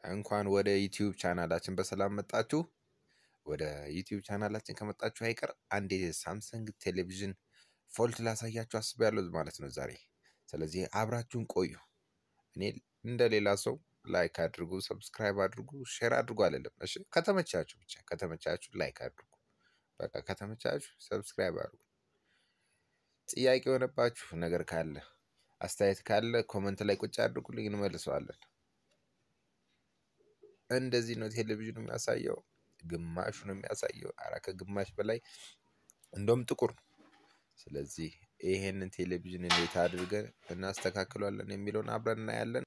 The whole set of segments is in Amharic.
እንኳን ወደ ዩቲዩብ ቻናላችን በሰላም መጣችሁ። ወደ ዩቲዩብ ቻናላችን ከመጣችሁ አይቀር አንድ የሳምሰንግ ቴሌቪዥን ፎልት ላሳያችሁ አስቤያለሁ ማለት ነው ዛሬ። ስለዚህ አብራችሁን ቆዩ። እኔ እንደሌላ ሰው ላይክ አድርጉ፣ ሰብስክራይብ አድርጉ፣ ሼር አድርጉ አይደለም። እሺ ከተመቻችሁ ብቻ ከተመቻችሁ ላይክ አድርጉ። በቃ ከተመቻችሁ ሰብስክራይብ አድርጉ። ጥያቄ የሆነባችሁ ነገር ካለ አስተያየት ካለ ኮመንት ላይ ቁጭ አድርጉልኝ እንመልሰዋለን። እንደዚህ ነው ቴሌቪዥኑ የሚያሳየው። ግማሹ ነው የሚያሳየው። ኧረ ከግማሽ በላይ እንደውም ጥቁር ነው። ስለዚህ ይሄንን ቴሌቪዥን እንዴት አድርገን እናስተካክለዋለን የሚለውን አብረን እናያለን።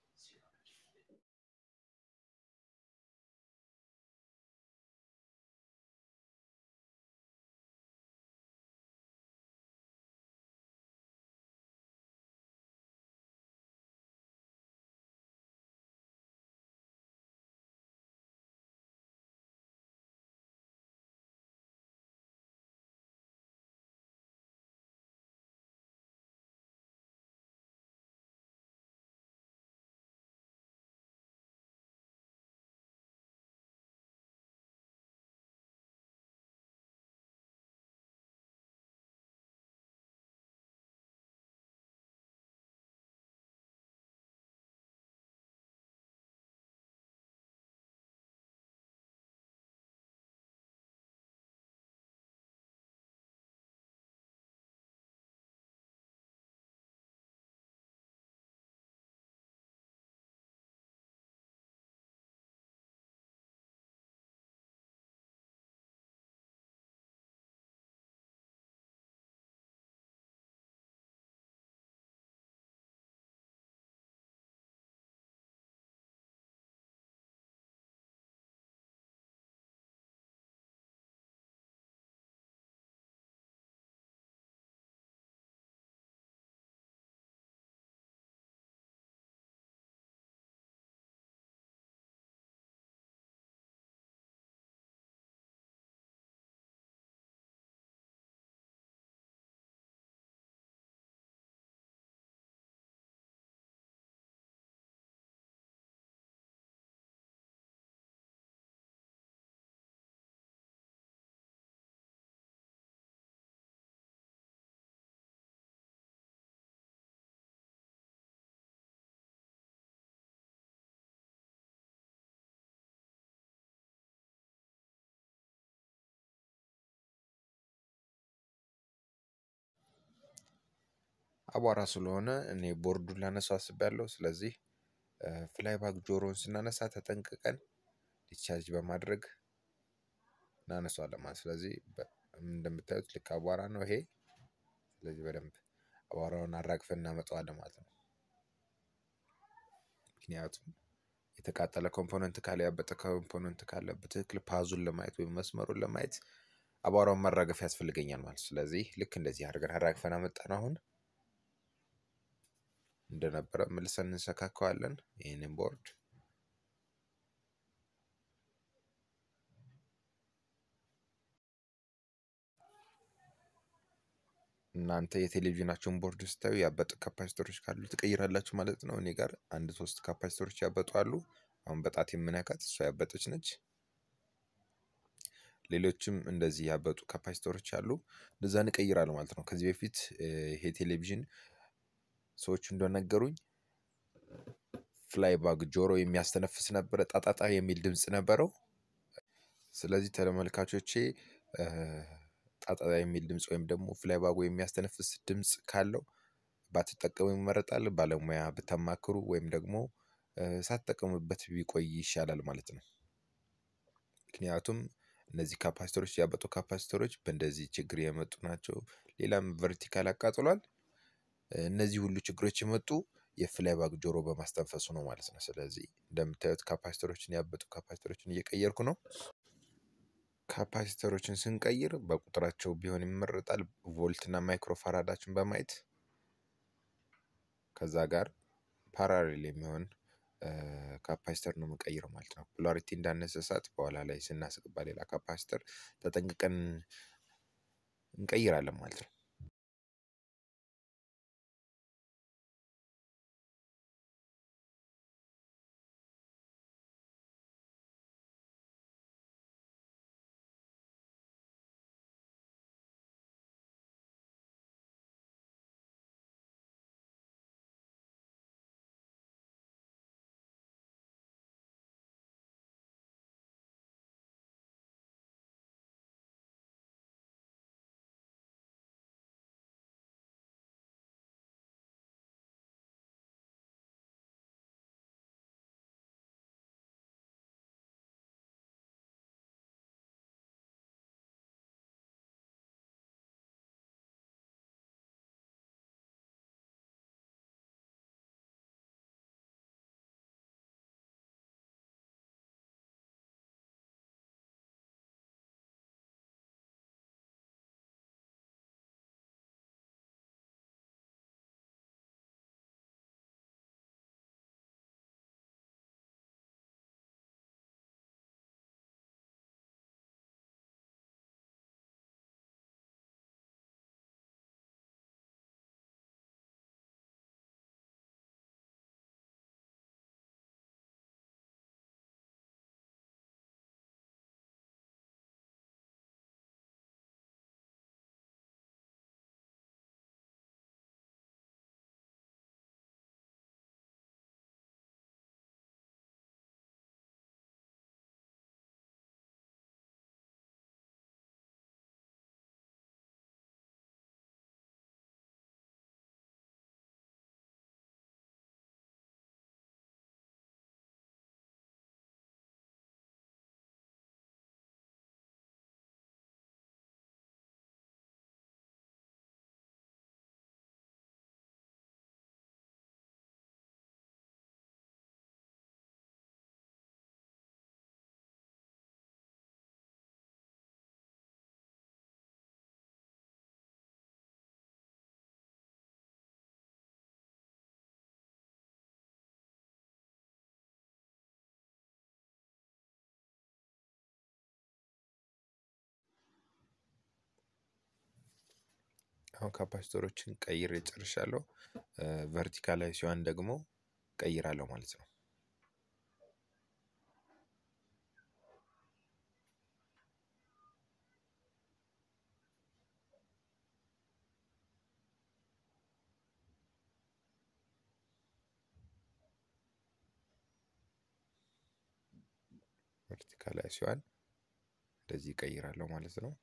አቧራ ስለሆነ እኔ ቦርዱን ላነሳው አስቤያለሁ። ስለዚህ ፍላይባክ ጆሮን ስናነሳ ተጠንቅቀን ዲስቻርጅ በማድረግ እናነሳዋለን ማለት። ስለዚህ እንደምታዩት ልክ አቧራ ነው ይሄ። ስለዚህ በደንብ አቧራውን አራግፈን እናመጣዋለን ማለት ነው። ምክንያቱም የተቃጠለ ኮምፖነንት ካለ ያበጠ ኮምፖነንት ካለ በትክክል ፓዙን ለማየት ወይም መስመሩን ለማየት አቧራውን ማራገፍ ያስፈልገኛል ማለት። ስለዚህ ልክ እንደዚህ አድርገን አራግፈን አመጣን። አሁን እንደነበረ መልሰን እንሰካከዋለን ይሄንን ቦርድ። እናንተ የቴሌቪዥናችሁን ቦርድ ስታዩ ያበጡ ካፓሲተሮች ካሉ ትቀይራላችሁ ማለት ነው። እኔ ጋር አንድ 3 ካፓሲተሮች ያበጡ አሉ። አሁን በጣት የምነካት እሷ ያበጠች ነች። ሌሎችም እንደዚህ ያበጡ ካፓሲተሮች አሉ። እንደዛን እቀይራለሁ ማለት ነው። ከዚህ በፊት ይሄ ቴሌቪዥን ሰዎች እንደነገሩኝ ፍላይባክ ጆሮ የሚያስተነፍስ ነበር፣ ጣጣጣ የሚል ድምጽ ነበረው። ስለዚህ ተመልካቾቼ ጣጣጣ የሚል ድምጽ ወይም ደግሞ ፍላይባክ የሚያስተነፍስ ድምጽ ካለው ባትጠቀሙ ይመረጣል። ባለሙያ ብታማክሩ ወይም ደግሞ ሳትጠቀሙበት ቢቆይ ይሻላል ማለት ነው። ምክንያቱም እነዚህ ካፓሲተሮች ያበጡ ካፓሲተሮች በእንደዚህ ችግር የመጡ ናቸው። ሌላም ቨርቲካል አቃጥሏል። እነዚህ ሁሉ ችግሮች የመጡ የፍላይባክ ጆሮ በማስተንፈሱ ነው ማለት ነው። ስለዚህ እንደምታዩት ካፓሲተሮችን ያበጡ ካፓሲተሮችን እየቀየርኩ ነው። ካፓሲተሮችን ስንቀይር በቁጥራቸው ቢሆን ይመረጣል። ቮልት እና ማይክሮፋራዳችን በማየት ከዛ ጋር ፓራሌል የሚሆን ካፓሲተር ነው የምንቀይረው ማለት ነው። ፖላሪቲ እንዳነሳሳት በኋላ ላይ ስናስገባ ሌላ ካፓሲተር ተጠንቅቀን እንቀይራለን ማለት ነው። አሁን ካፓሲተሮችን ቀይሬ ጨርሻለሁ። ቨርቲካላይዜሽን ደግሞ ቀይራለሁ ማለት ነው። ቨርቲካላይዜሽን እንደዚህ ቀይራለሁ ማለት ነው።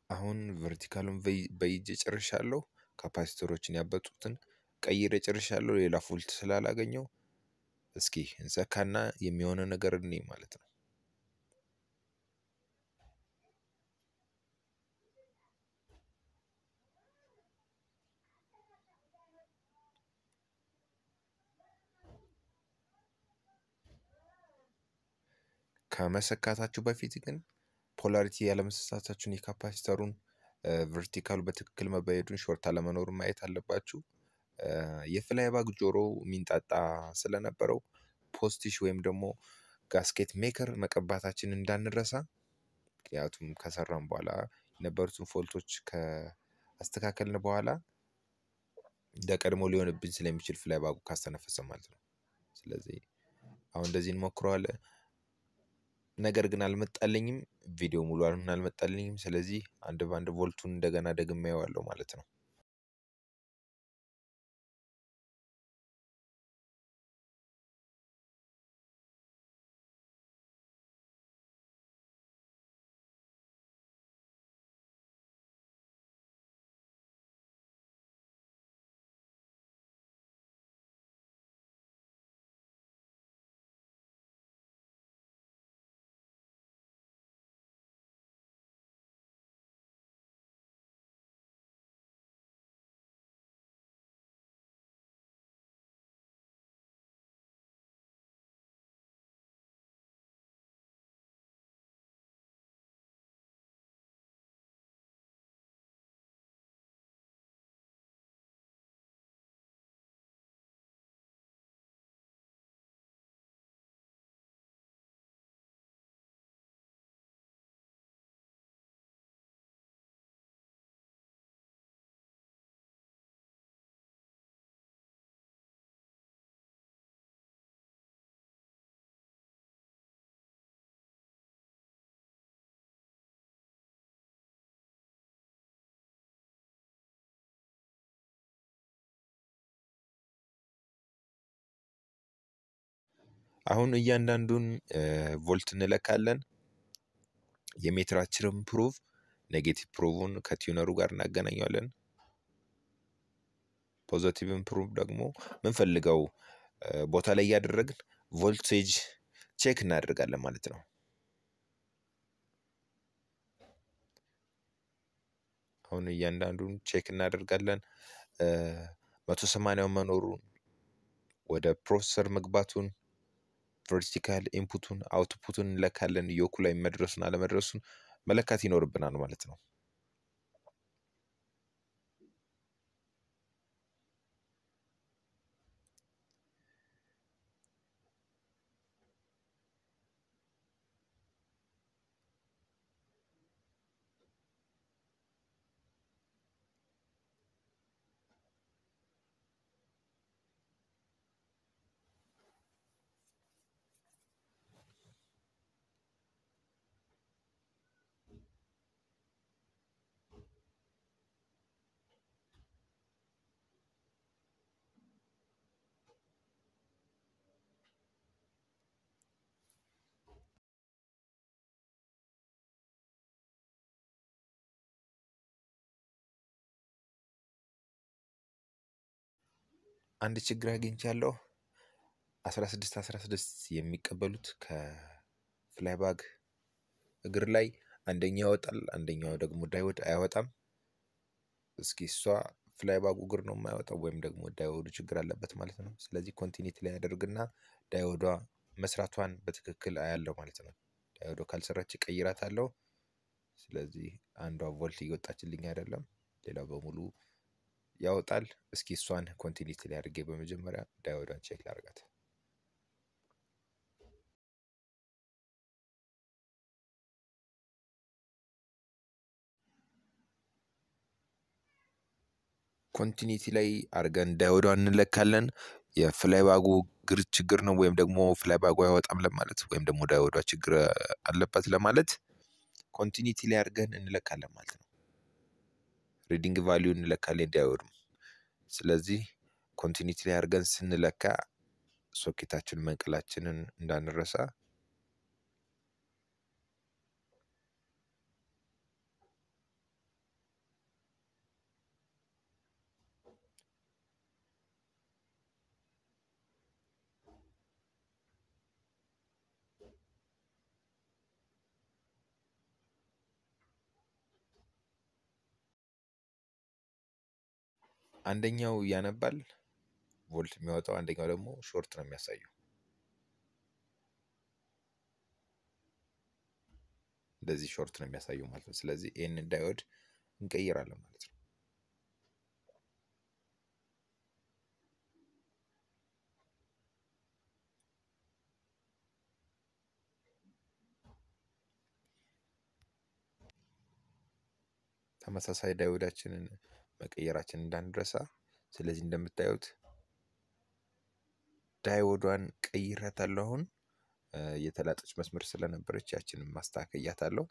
አሁን ቨርቲካሉን በይጄ ጨርሻለሁ። ካፓሲተሮችን ያበጡትን ቀይሬ ጨርሻለሁ። ሌላ ፎልት ስላላገኘው እስኪ እንሰካና የሚሆነው ነገር እንይ ማለት ነው። ከመሰካታችሁ በፊት ግን ፖላሪቲ ያለመሳሳታችሁን የካፓሲተሩን ቨርቲካሉ በትክክል መበየዱን ሾርት አለመኖሩን ማየት አለባችሁ። የፍላይባክ ጆሮ ሚንጣጣ ስለነበረው ፖስቲሽ ወይም ደግሞ ጋስኬት ሜከር መቀባታችን እንዳንረሳ። ምክንያቱም ከሰራን በኋላ የነበሩትን ፎልቶች ከአስተካከልን በኋላ እንደቀድሞ ሊሆንብን ስለሚችል ፍላይባኩ ካስተነፈሰ ማለት ነው። ስለዚህ አሁን እንደዚህ እንሞክረዋለን። ነገር ግን አልመጣልኝም። ቪዲዮ ሙሉ አልመጣልኝም። ስለዚህ አንድ ባንድ ቮልቱን እንደገና ደግሜ አየዋለሁ ማለት ነው። አሁን እያንዳንዱን ቮልት እንለካለን። የሜትራችንን ፕሩቭ ኔጌቲቭ ፕሩቭን ከቲዩነሩ ጋር እናገናኘዋለን። ፖዚቲቭን ፕሩቭ ደግሞ ምንፈልገው ቦታ ላይ እያደረግን ቮልቴጅ ቼክ እናደርጋለን ማለት ነው። አሁን እያንዳንዱን ቼክ እናደርጋለን። 180 መኖሩን፣ ወደ ፕሮሰሰር መግባቱን፣ ቨርቲካል ኢንፑቱን አውትፑቱን እንለካለን። ዮኩ ላይ መድረሱን አለመድረሱን መለካት ይኖርብናል ማለት ነው። አንድ ችግር አግኝቻለሁ። 16 የሚቀበሉት ከፍላይባግ እግር ላይ አንደኛው ይወጣል፣ አንደኛው ደግሞ ዳይወድ አያወጣም። እስኪ እሷ ፍላይባጉ እግር ነው የማያወጣው ወይም ደግሞ ዳይወዱ ችግር አለበት ማለት ነው። ስለዚህ ኮንቲኒቲ ላይ ያደርግና ዳይወዷ መስራቷን በትክክል አያለው ማለት ነው። ዳይወዷ ካልሰራች እቀይራታለሁ። ስለዚህ አንዷ ቮልት እየወጣችልኝ አይደለም፣ ሌላው በሙሉ ያወጣል። እስኪ እሷን ኮንቲኒቲ ላይ አድርጌ በመጀመሪያ ዳይወዷን ቼክ ላድርጋት። ኮንቲኒቲ ላይ አድርገን ዳይወዷን እንለካለን። የፍላይባጉ እግር ችግር ነው ወይም ደግሞ ፍላይባጉ አይወጣም ለማለት ወይም ደግሞ ዳይወዷ ችግር አለበት ለማለት ኮንቲኒቲ ላይ አድርገን እንለካለን ማለት ነው። ሪዲንግ ቫልዩ እንለካለን ዳይወዱ። ስለዚህ ኮንቲኒቲ ላይ አድርገን ስንለካ ሶኬታችን መንቀላችንን እንዳንረሳ። አንደኛው ያነባል ቮልት የሚያወጣው፣ አንደኛው ደግሞ ሾርት ነው የሚያሳየው። እንደዚህ ሾርት ነው የሚያሳየው ማለት ነው። ስለዚህ ይህንን ዳይወድ እንቀይራለን ማለት ነው። ተመሳሳይ ዳይወዳችንን መቀየራችንን እንዳንረሳ። ስለዚህ እንደምታዩት ዳይወዷን ቀይራታለሁ። አሁን የተላጠች መስመር ስለነበረች ያችንን ማስተካከያታለሁ።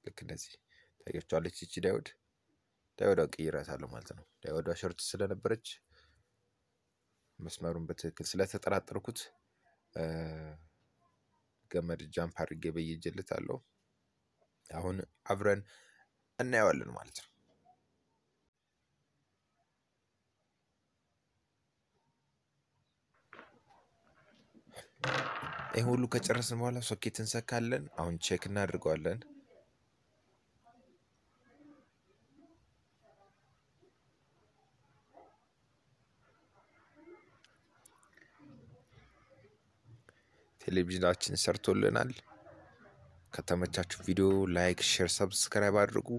ልክ እንደዚህ ታያችኋለች። እቺ ዳይወዷን ቀይራታለሁ ማለት ነው። ዳይወዷ ሾርት ስለነበረች መስመሩን በትክክል ስለተጠራጠርኩት ገመድ ጃምፕ አድርጌ በይጄለታለሁ። አሁን አብረን እናየዋለን ማለት ነው። ይሄ ሁሉ ከጨረስን በኋላ ሶኬት እንሰካለን። አሁን ቼክ እናድርገዋለን። ቴሌቪዥናችን ሰርቶልናል። ከተመቻችሁ ቪዲዮ ላይክ፣ ሼር፣ ሰብስክራይብ አድርጉ።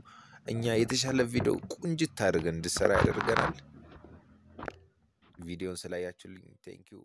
እኛ የተሻለ ቪዲዮ ቁንጅት አድርገን እንድሰራ ያደርገናል። ቪዲዮን ስላያችሁልኝ ቴንኪው።